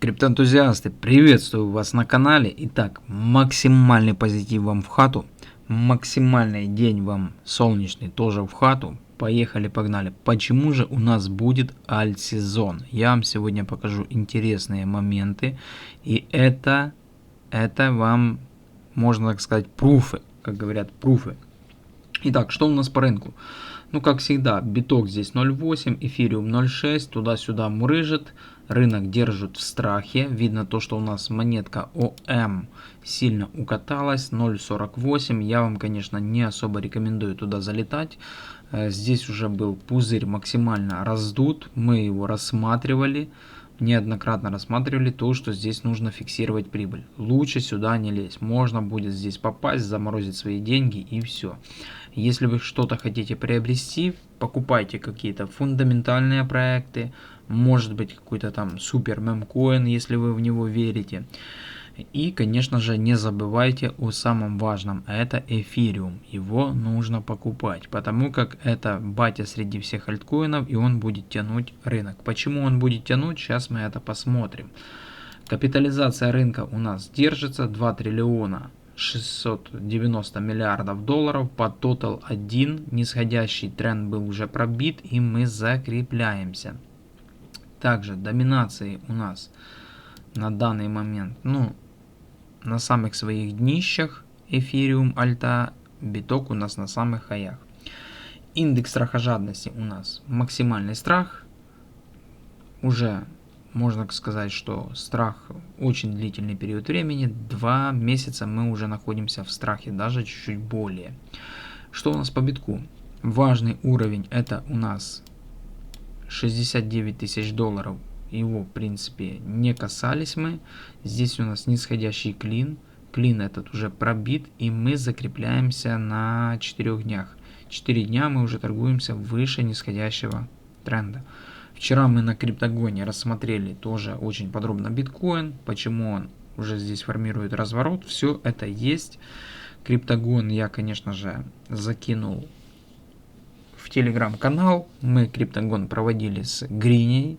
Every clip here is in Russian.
Криптоэнтузиасты, приветствую вас на канале. Итак, максимальный позитив вам в хату, максимальный день вам солнечный тоже в хату. Поехали, погнали. Почему же у нас будет альт-сезон? Я вам сегодня покажу интересные моменты, и это вам, можно так сказать, пруфы, как говорят, пруфы. Итак, что у нас по рынку? Ну, как всегда, биток здесь 0.8, эфириум 0.6, туда-сюда мурыжит, рынок держит в страхе. Видно то, что у нас монетка ОМ сильно укаталась, 0.48. Я вам, конечно, не особо рекомендую туда залетать. Здесь уже был пузырь максимально раздут, мы его рассматривали. Неоднократно рассматривали то, что здесь нужно фиксировать прибыль. Лучше сюда не лезть. Можно будет здесь попасть, заморозить свои деньги и все. Если вы что-то хотите приобрести, покупайте какие-то фундаментальные проекты. Может быть какой-то там супер мемкоин, если вы в него верите. И, конечно же, не забывайте о самом важном, это эфириум. Его нужно покупать, потому как это батя среди всех альткоинов, и он будет тянуть рынок. Почему он будет тянуть, сейчас мы это посмотрим. Капитализация рынка у нас держится 2 триллиона 690 миллиардов долларов, по тотал 1, нисходящий тренд был уже пробит, и мы закрепляемся. Также доминации у нас на данный момент, на самых своих днищах, эфириум, альта, биток у нас на самых хаях. Индекс страхожадности у нас максимальный страх. Уже можно сказать, что страх очень длительный период времени. 2 месяца мы уже находимся в страхе, даже чуть-чуть более. Что у нас по битку? Важный уровень это у нас 69 тысяч долларов. Его, в принципе, не касались мы. Здесь у нас нисходящий клин. Клин этот уже пробит, и мы закрепляемся на 4 днях. 4 дня мы уже торгуемся выше нисходящего тренда. Вчера мы на Криптагоне рассмотрели тоже очень подробно биткоин, почему он уже здесь формирует разворот. Все это есть. Криптагон я, конечно же, закинул в телеграм-канал. Мы Криптагон проводили с Гриней.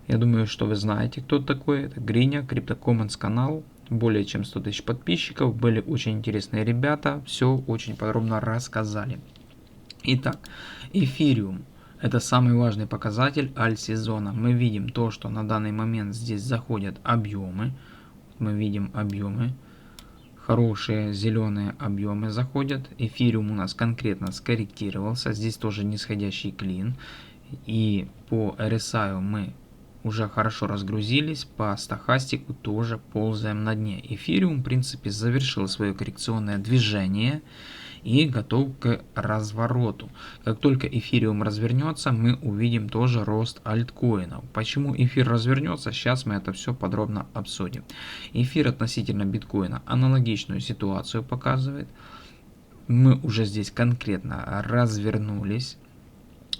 Я думаю, что вы знаете, кто такой. Это Гриня, CryptoCommons канал. Более чем 100 тысяч подписчиков. Были очень интересные ребята. Все очень подробно рассказали. Итак, эфириум. Это самый важный показатель альт-сезона. Мы видим то, что на данный момент здесь заходят объемы. Мы видим объемы. Хорошие зеленые объемы заходят. Эфириум у нас конкретно скорректировался. Здесь тоже нисходящий клин. И по RSI мы уже хорошо разгрузились, по стохастику тоже ползаем на дне. Эфириум, в принципе, завершил свое коррекционное движение и готов к развороту. Как только эфириум развернется, мы увидим тоже рост альткоинов. Почему эфир развернется, сейчас мы это все подробно обсудим. Эфир относительно биткоина аналогичную ситуацию показывает. Мы уже здесь конкретно развернулись.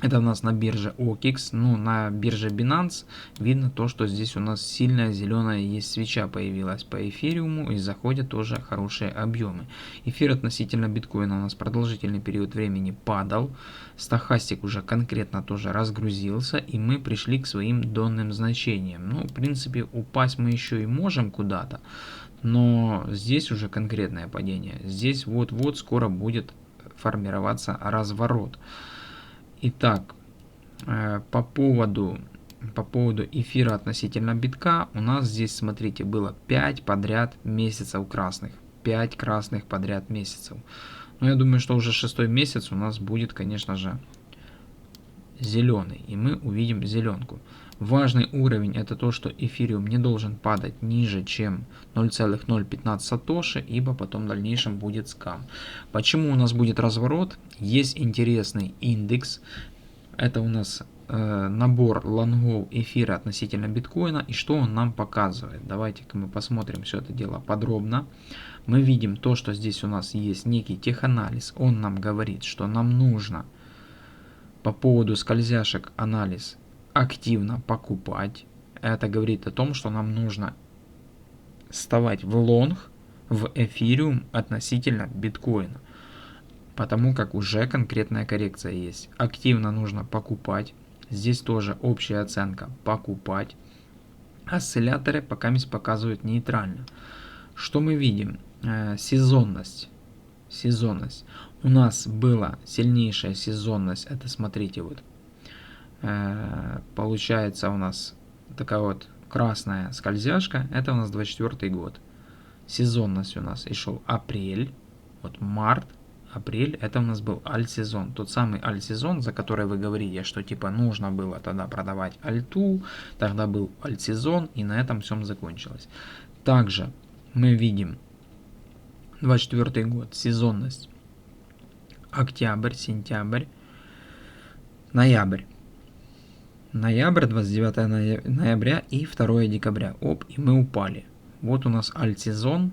Это у нас на бирже OKX, на бирже Binance видно то, что здесь у нас сильная зеленая есть свеча появилась по эфириуму, и заходят тоже хорошие объемы. Эфир относительно биткоина у нас продолжительный период времени падал, стохастик уже конкретно тоже разгрузился, и мы пришли к своим донным значениям. В принципе, упасть мы еще и можем куда-то, но здесь уже конкретное падение. Здесь вот-вот скоро будет формироваться разворот. Итак, по поводу эфира относительно битка, у нас здесь, смотрите, было 5 подряд месяцев красных. 5 красных подряд месяцев. Я думаю, что уже 6-й месяц у нас будет, конечно же, зеленый. И мы увидим зеленку. Важный уровень это то, что эфириум не должен падать ниже, чем 0,015 сатоши, ибо потом в дальнейшем будет скам. Почему у нас будет разворот? Есть интересный индекс. Это у нас набор лонгов эфира относительно биткоина. И что он нам показывает? Давайте-ка мы посмотрим все это дело подробно. Мы видим то, что здесь у нас есть некий теханализ. Он нам говорит, что нам нужно по поводу скользяшек анализ активно покупать. Это говорит о том, что нам нужно вставать в лонг в эфириум относительно биткоина, потому как уже конкретная коррекция есть. Активно нужно покупать. Здесь тоже общая оценка покупать. Осцилляторы пока показывают нейтрально. Что мы видим? Сезонность. Сезонность. У нас была сильнейшая сезонность. Это, смотрите, вот. Получается у нас такая вот красная скользяшка. Это у нас 24 год. Сезонность у нас и шел апрель. Вот март, апрель. Это у нас был альт-сезон. Тот самый альт-сезон, за который вы говорите, что типа нужно было тогда продавать альту. Тогда был альт-сезон. И на этом всем закончилось. Также мы видим 24 год, сезонность, октябрь, сентябрь, ноябрь. Ноябрь, 29 ноября и 2 декабря. Оп, и мы упали. Вот у нас альт-сезон,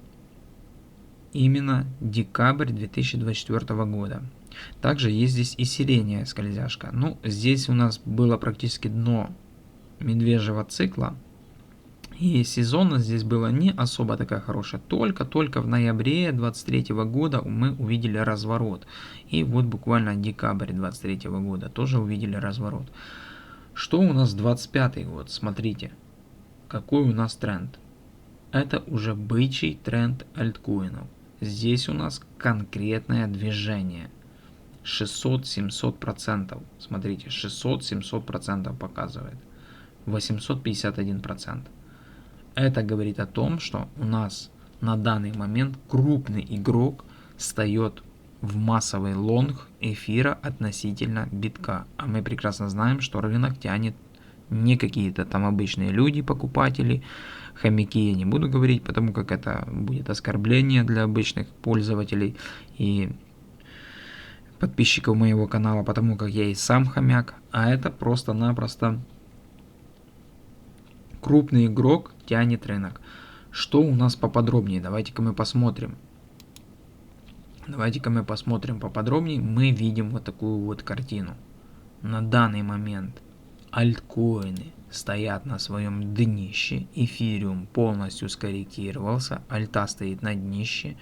именно декабрь 2024 года. Также есть здесь и сиреневая скользяшка. Ну, здесь у нас было практически дно медвежьего цикла. И сезонность здесь была не особо такая хорошая. Только в ноябре 23 года мы увидели разворот. И вот буквально декабрь 23 года тоже увидели разворот. Что у нас 25 год? Смотрите, какой у нас тренд. Это уже бычий тренд альткоинов. Здесь у нас конкретное движение. 600-700%. Смотрите, 600-700% показывает. 851%. Это говорит о том, что у нас на данный момент крупный игрок встает в массовый лонг эфира относительно битка. А мы прекрасно знаем, что рынок тянет не какие-то там обычные люди, покупатели, хомяки я не буду говорить, потому как это будет оскорбление для обычных пользователей и подписчиков моего канала, потому как я и сам хомяк, а это просто-напросто крупный игрок тянет рынок. Что у нас поподробнее? Давайте-ка мы посмотрим. Поподробнее. Мы видим вот такую вот картину. На данный момент альткоины стоят на своем днище. Эфириум полностью скорректировался. Альта стоит на днище.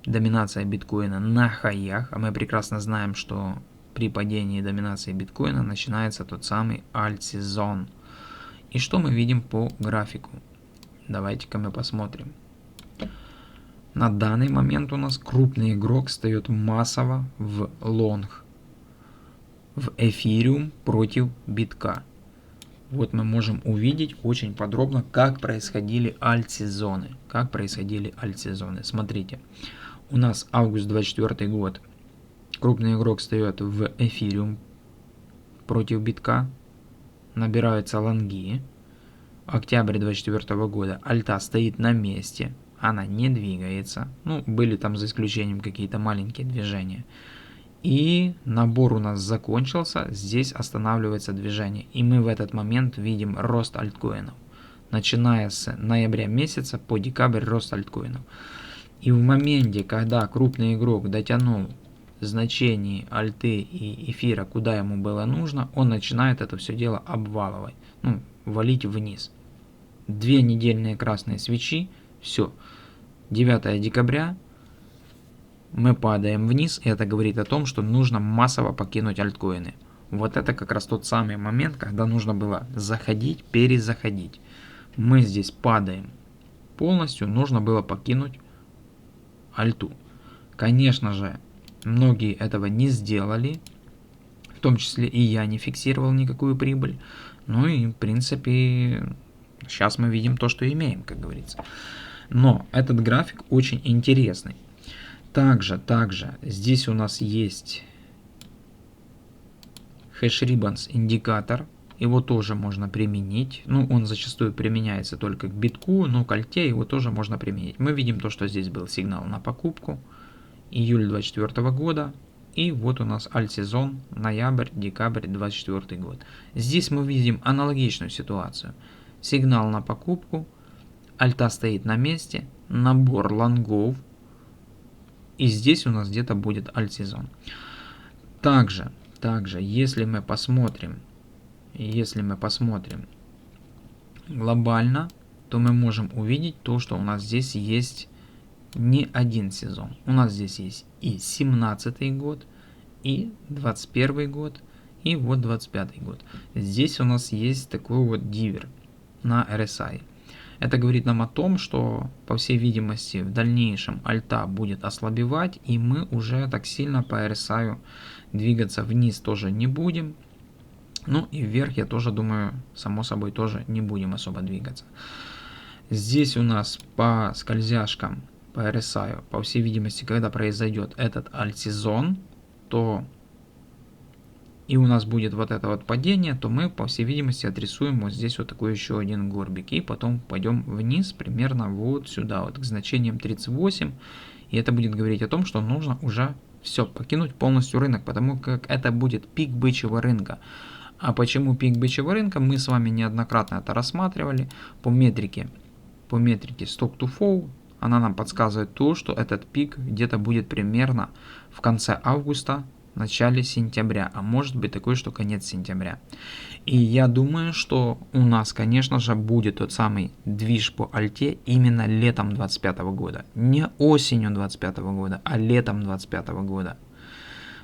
Доминация биткоина на хаях. А мы прекрасно знаем, что при падении доминации биткоина начинается тот самый альт-сезон. И что мы видим по графику? Давайте-ка мы посмотрим. На данный момент у нас крупный игрок встает массово в лонг. В эфириум против битка. Вот мы можем увидеть очень подробно, как происходили альт-сезоны. Смотрите. У нас август 24 год. Крупный игрок встает в эфириум против битка. Набираются лонги. Октябрь 2024 года альта стоит на месте, она не двигается. Ну, были там за исключением какие-то маленькие движения. И набор у нас закончился, здесь останавливается движение. И мы в этот момент видим рост альткоинов. Начиная с ноября месяца по декабрь рост альткоинов. И в моменте, когда крупный игрок дотянул значений альты и эфира, куда ему было нужно, он начинает это все дело обвалывать, валить вниз. 2 недельные красные свечи, все. 9 декабря мы падаем вниз, и это говорит о том, что нужно массово покинуть альткоины. Вот это как раз тот самый момент, когда нужно было заходить, перезаходить. Мы здесь падаем полностью, нужно было покинуть альту. Конечно же, многие этого не сделали, в том числе и я не фиксировал никакую прибыль. Ну и в принципе сейчас мы видим то, что имеем, как говорится. Но этот график очень интересный. Также здесь у нас есть хэш-риббанс индикатор. Его тоже можно применить. Ну, он зачастую применяется только к битку, но к альте его тоже можно применить. Мы видим то, что здесь был сигнал на покупку. Июль 2024 года. И вот у нас альт-сезон, ноябрь, декабрь 2024 год. Здесь мы видим аналогичную ситуацию. Сигнал на покупку, альта стоит на месте, набор лонгов. И здесь у нас где-то будет альт-сезон. Также, если мы посмотрим глобально, то мы можем увидеть то, что у нас здесь есть не один сезон. У нас здесь есть и 17 год, и 21 год, и вот 25 год. Здесь у нас есть такой вот дивер. на RSI. Это говорит нам о том, что, по всей видимости, в дальнейшем альта будет ослабевать, и мы уже так сильно по RSI двигаться вниз тоже не будем. Ну и вверх, я тоже думаю, само собой, тоже не будем особо двигаться. Здесь у нас по скользяшкам, по RSI, по всей видимости, когда произойдет этот альт-сезон, то и у нас будет вот это вот падение, то мы, по всей видимости, отрисуем вот здесь вот такой еще один горбик. И потом пойдем вниз примерно вот сюда, вот к значениям 38. И это будет говорить о том, что нужно уже все, покинуть полностью рынок, потому как это будет пик бычьего рынка. А почему пик бычьего рынка? Мы с вами неоднократно это рассматривали по метрике Stock to Flow. Она нам подсказывает то, что этот пик где-то будет примерно в конце августа, начале сентября, а может быть такое, что конец сентября. И я думаю, что у нас, конечно же, будет тот самый движ по альте именно летом 2025 года. Не осенью 2025 года, а летом 2025 года.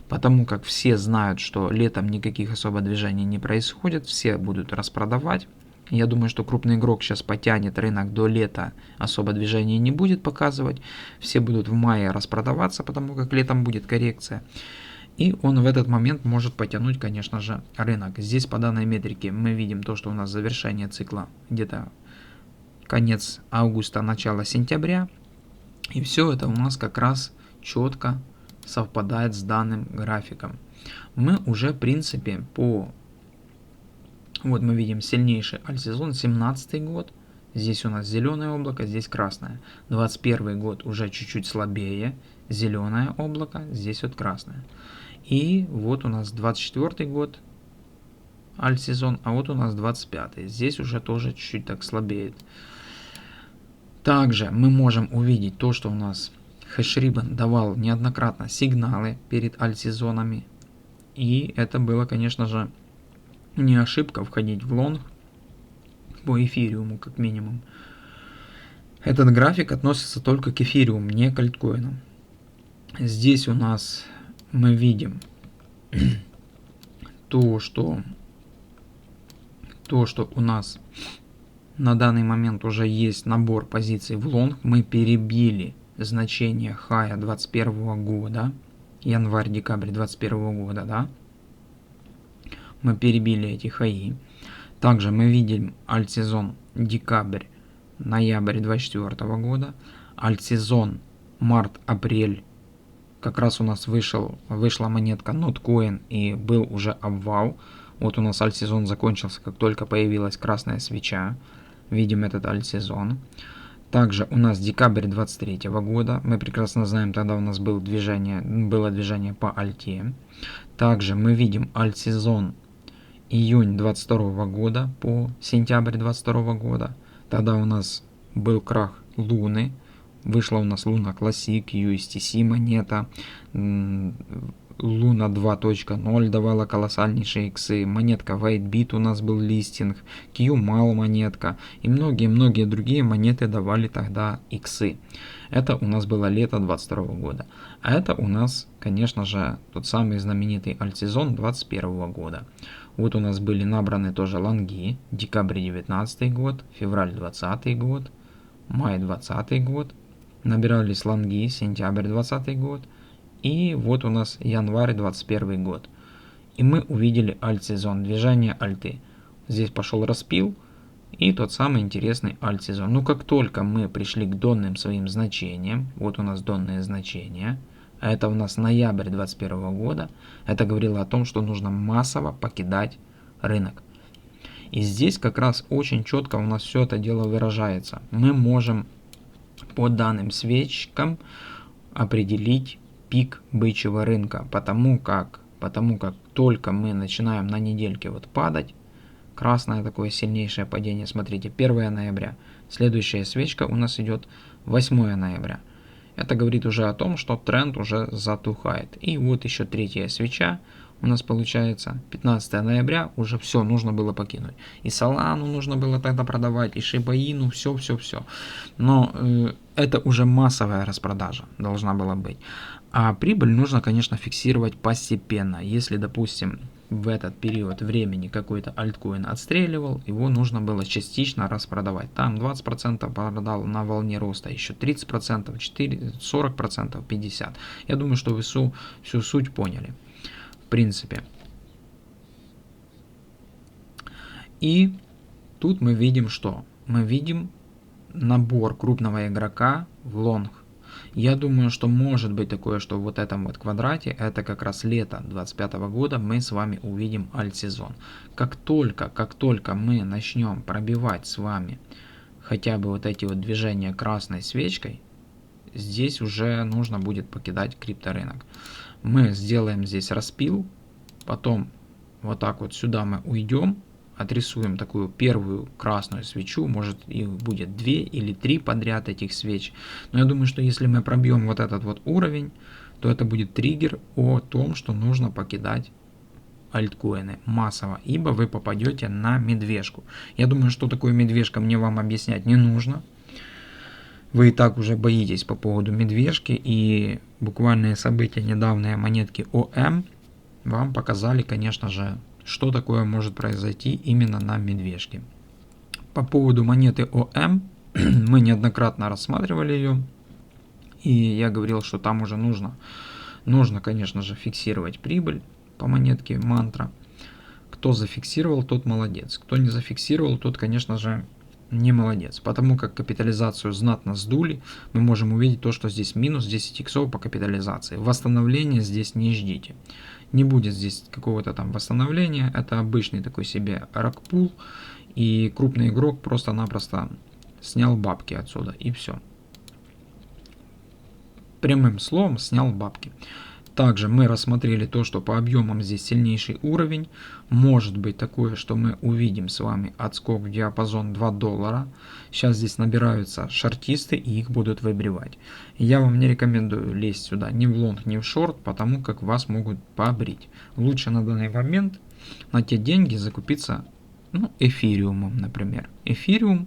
Потому как все знают, что летом никаких особо движений не происходит, все будут распродавать. Я думаю, что крупный игрок сейчас потянет рынок до лета, особо движения не будет показывать. Все будут в мае распродаваться, потому как летом будет коррекция. И он в этот момент может потянуть, конечно же, рынок. Здесь по данной метрике мы видим то, что у нас завершение цикла где-то конец августа, начало сентября. И все это у нас как раз четко совпадает с данным графиком. Мы уже, в принципе, вот мы видим сильнейший альт-сезон, 17 год. Здесь у нас зеленое облако, здесь красное. 21 год уже чуть-чуть слабее, зеленое облако, здесь вот красное. И вот у нас 24 год альт-сезон, а вот у нас 25. Здесь уже тоже чуть-чуть так слабеет. Также мы можем увидеть то, что у нас хэш-риббон давал неоднократно сигналы перед альт-сезонами. И это было, конечно же, не ошибка входить в лонг по эфириуму, как минимум. Этот график относится только к эфириуму, не к альткоинам. Здесь у нас мы видим то, что у нас на данный момент уже есть набор позиций в лонг. Мы перебили значение хая 2021 года, январь-декабрь 2021 года, да? Мы перебили эти хаи. Также мы видим альт-сезон декабрь-ноябрь 2024 года, альт-сезон март-апрель. Как раз у нас вышла монетка Notcoin и был уже обвал. Вот у нас альт-сезон закончился, как только появилась красная свеча. Видим этот альт-сезон. Также у нас декабрь 2023 года. Мы прекрасно знаем, тогда у нас было движение по альте. Также мы видим альт-сезон июнь 2022 года по сентябрь 2022 года. Тогда у нас был крах Луны. Вышла у нас Луна Classic, USTC монета, Луна 2.0 давала колоссальнейшие иксы, монетка WhiteBit у нас был листинг, QMAL монетка и многие-многие другие монеты давали тогда иксы. Это у нас было лето 22 года. А это у нас, конечно же, тот самый знаменитый альт-сезон 21 года. Вот у нас были набраны тоже лонги, декабрь 19 год, февраль 20 год, май 20 год. Набирались лонги, сентябрь 20 год, и вот у нас январь 21 год. И мы увидели альт-сезон, движение альты. Здесь пошел распил, и тот самый интересный альт-сезон. Ну, как только мы пришли к донным своим значениям, вот у нас донные значения, а это у нас ноябрь 2021 года, это говорило о том, что нужно массово покидать рынок. И здесь как раз очень четко у нас все это дело выражается. Мы можем по данным свечкам определить пик бычьего рынка, потому как только мы начинаем на недельке вот падать, красное такое сильнейшее падение, смотрите, 1 ноября, следующая свечка у нас идет 8 ноября. Это говорит уже о том, что тренд уже затухает. И вот еще третья свеча у нас получается 15 ноября, уже все нужно было покинуть. И Solana нужно было тогда продавать, и Shiba Inu, все. Но это уже массовая распродажа должна была быть. А прибыль нужно, конечно, фиксировать постепенно. Если, допустим, в этот период времени какой-то альткоин отстреливал, его нужно было частично распродавать. Там 20% продал на волне роста, еще 30%, 40%, 50%. Я думаю, что вы всю суть поняли. В принципе. И тут мы видим что? Мы видим набор крупного игрока в лонг. Я думаю, что может быть такое, что в вот этом вот квадрате, это как раз лето 2025 года, мы с вами увидим альт-сезон. Как только мы начнем пробивать с вами хотя бы вот эти вот движения красной свечкой, здесь уже нужно будет покидать крипторынок. Мы сделаем здесь распил, потом вот так вот сюда мы уйдем, отрисуем такую первую красную свечу, может их будет 2 или 3 подряд этих свеч. Но я думаю, что если мы пробьем вот этот вот уровень, то это будет триггер о том, что нужно покидать альткоины массово, ибо вы попадете на медвежку. Я думаю, что такое медвежка мне вам объяснять не нужно. Вы и так уже боитесь по поводу медвежки, и буквальные события недавние монетки ОМ вам показали, конечно же, что такое может произойти именно на медвежке. По поводу монеты ОМ, мы неоднократно рассматривали ее, и я говорил, что там уже нужно, конечно же, фиксировать прибыль по монетке мантра. Кто зафиксировал, тот молодец. Кто не зафиксировал, тот, конечно же, не молодец. Потому как капитализацию знатно сдули, мы можем увидеть то, что здесь минус 10 иксов по капитализации. Восстановления здесь не ждите. Не будет здесь какого-то там восстановления. Это обычный такой себе ракпул. И крупный игрок просто-напросто снял бабки отсюда. И все. Прямым словом снял бабки. Также мы рассмотрели то, что по объемам здесь сильнейший уровень. Может быть такое, что мы увидим с вами отскок в диапазон $2. Сейчас здесь набираются шортисты и их будут выбривать. Я вам не рекомендую лезть сюда ни в лонг, ни в шорт, потому как вас могут побрить. Лучше на данный момент на те деньги закупиться эфириумом, например. Эфириум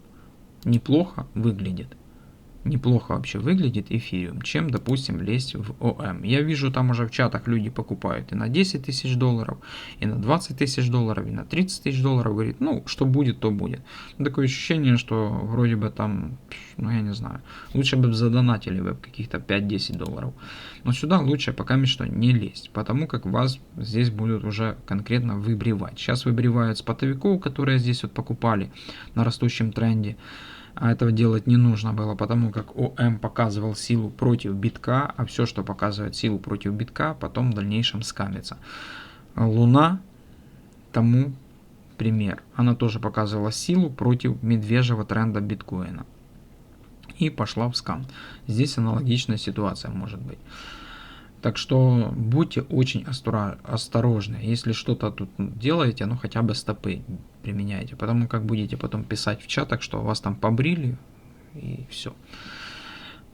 неплохо выглядит. Неплохо вообще выглядит эфириум, чем, допустим, лезть в ОМ. Я вижу, там уже в чатах люди покупают и на 10 тысяч долларов, и на 20 тысяч долларов, и на 30 тысяч долларов. Говорит, что будет, то будет. Такое ощущение, что вроде бы там, я не знаю, лучше бы задонатили вы каких-то 5-10 долларов. Но сюда лучше пока что не лезть, потому как вас здесь будут уже конкретно выбривать. Сейчас выбривают спотовиков, которые здесь вот покупали на растущем тренде. А этого делать не нужно было, потому как ОМ показывал силу против битка, а все, что показывает силу против битка, потом в дальнейшем скамится. Луна тому пример. Она тоже показывала силу против медвежьего тренда биткоина. И пошла в скам. Здесь аналогичная ситуация может быть. Так что будьте очень осторожны. Если что-то тут делаете, хотя бы стопы применяйте. Потому как будете потом писать в чатах, что вас там побрили и все.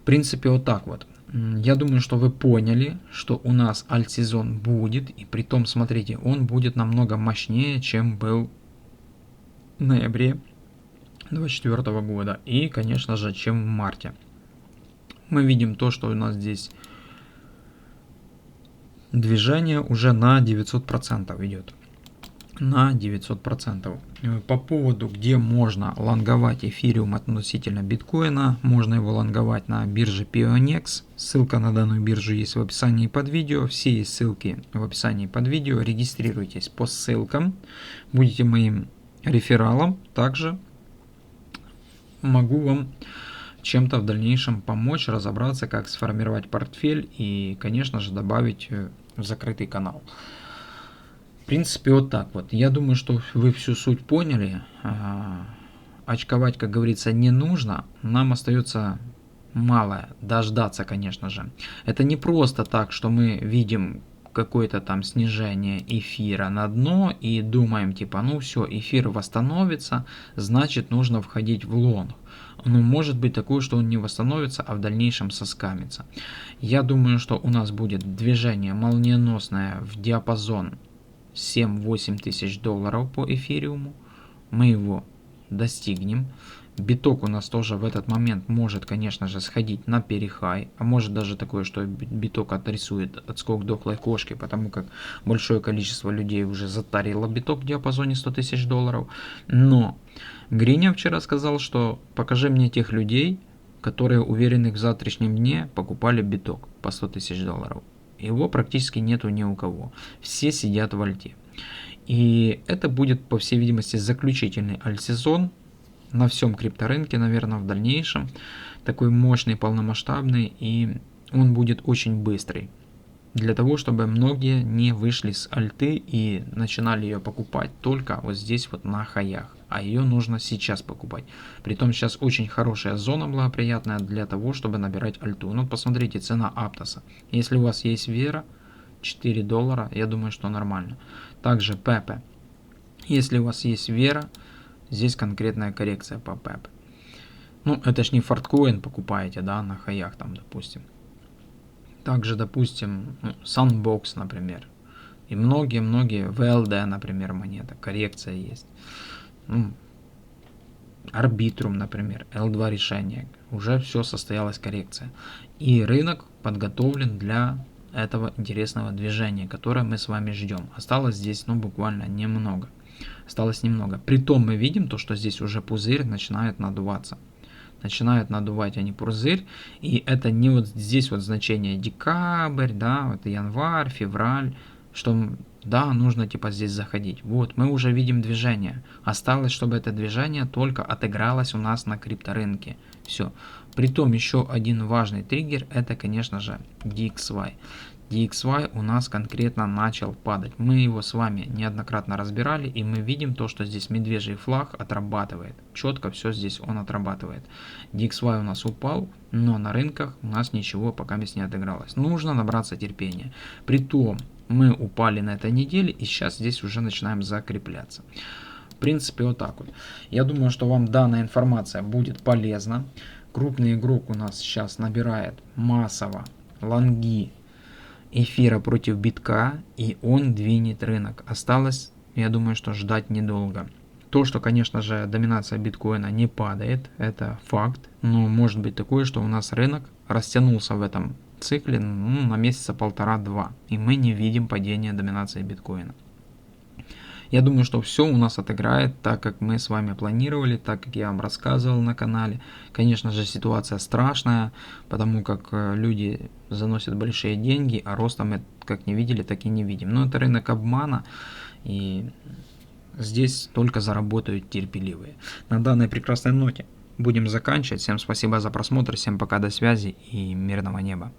В принципе, вот так вот. Я думаю, что вы поняли, что у нас альт-сезон будет. И при том, смотрите, он будет намного мощнее, чем был в ноябре 2024 года. И, конечно же, чем в марте. Мы видим то, что у нас здесь движение уже на 900% идет. На 900%. По поводу, где можно лонговать эфириум относительно биткоина, можно его лонговать на бирже Pionex. Ссылка на данную биржу есть в описании под видео. Все есть ссылки в описании под видео. Регистрируйтесь по ссылкам. Будете моим рефералом. Также могу вам чем-то в дальнейшем помочь разобраться, как сформировать портфель и, конечно же, добавить в закрытый канал. В принципе, вот так вот. Я думаю, что вы всю суть поняли. Очковать, как говорится, не нужно. Нам остается малое. Дождаться, конечно же. Это не просто так, что мы видим какое-то там снижение эфира на дно и думаем, типа, все, эфир восстановится, значит, нужно входить в лонг. Может быть такое, что он не восстановится, а в дальнейшем соскамится. Я думаю, что у нас будет движение молниеносное в диапазон 7-8 тысяч долларов по эфириуму. Мы его достигнем. Биток у нас тоже в этот момент может, конечно же, сходить на перехай, а может даже такое, что биток отрисует отскок дохлой кошки, потому как большое количество людей уже затарило биток в диапазоне 100 тысяч долларов. Но Гриня вчера сказал, что покажи мне тех людей, которые уверены в завтрашнем дне покупали биток по 100 тысяч долларов. Его практически нету ни у кого. Все сидят в альте. И это будет, по всей видимости, заключительный альт-сезон на всем крипторынке, наверное, в дальнейшем. Такой мощный, полномасштабный, и он будет очень быстрый. Для того, чтобы многие не вышли с альты и начинали ее покупать только вот здесь вот на хаях. А ее нужно сейчас покупать. Притом сейчас очень хорошая зона благоприятная для того, чтобы набирать альту. Ну, посмотрите, цена Аптоса. Если у вас есть вера, 4 доллара, я думаю, что нормально. Также Pepe. Если у вас есть вера, здесь конкретная коррекция по Pepe. Ну, это ж не форткоин покупаете, да, на хаях там, допустим. Также, допустим, Sunbox, например. И многие-многие VLD, например, монета. Коррекция есть. Arbitrum, например, L2 решение. Уже все состоялась коррекция. И рынок подготовлен для этого интересного движения, которое мы с вами ждем. Осталось здесь, буквально немного. Осталось немного. Притом мы видим то, что здесь уже пузырь начинает надуваться. Начинают надувать они пузырь, и это не вот здесь вот значение декабрь, да, вот январь, февраль, что да, нужно типа здесь заходить. Вот, мы уже видим движение. Осталось, чтобы это движение только отыгралось у нас на крипторынке. Все. Притом еще один важный триггер, это, конечно же, DXY. DXY у нас конкретно начал падать. Мы его с вами неоднократно разбирали, и мы видим то, что здесь медвежий флаг отрабатывает. Четко все здесь он отрабатывает. DXY у нас упал, но на рынках у нас ничего пока не отыгралось. Нужно набраться терпения. Притом мы упали на этой неделе, и сейчас здесь уже начинаем закрепляться. В принципе, вот так вот. Я думаю, что вам данная информация будет полезна. Крупный игрок у нас сейчас набирает массово лонги эфира против битка, и он двинет рынок. Осталось, я думаю, что ждать недолго. То, что, конечно же, доминация биткоина не падает, это факт, но может быть такое, что у нас рынок растянулся в этом цикле на месяца полтора-два, и мы не видим падения доминации биткоина. Я думаю, что все у нас отыграет так, как мы с вами планировали, так, как я вам рассказывал на канале. Конечно же, ситуация страшная, потому как люди заносят большие деньги, а роста мы как не видели, так и не видим. Но это рынок обмана, и здесь только заработают терпеливые. На данной прекрасной ноте будем заканчивать. Всем спасибо за просмотр, всем пока, до связи и мирного неба.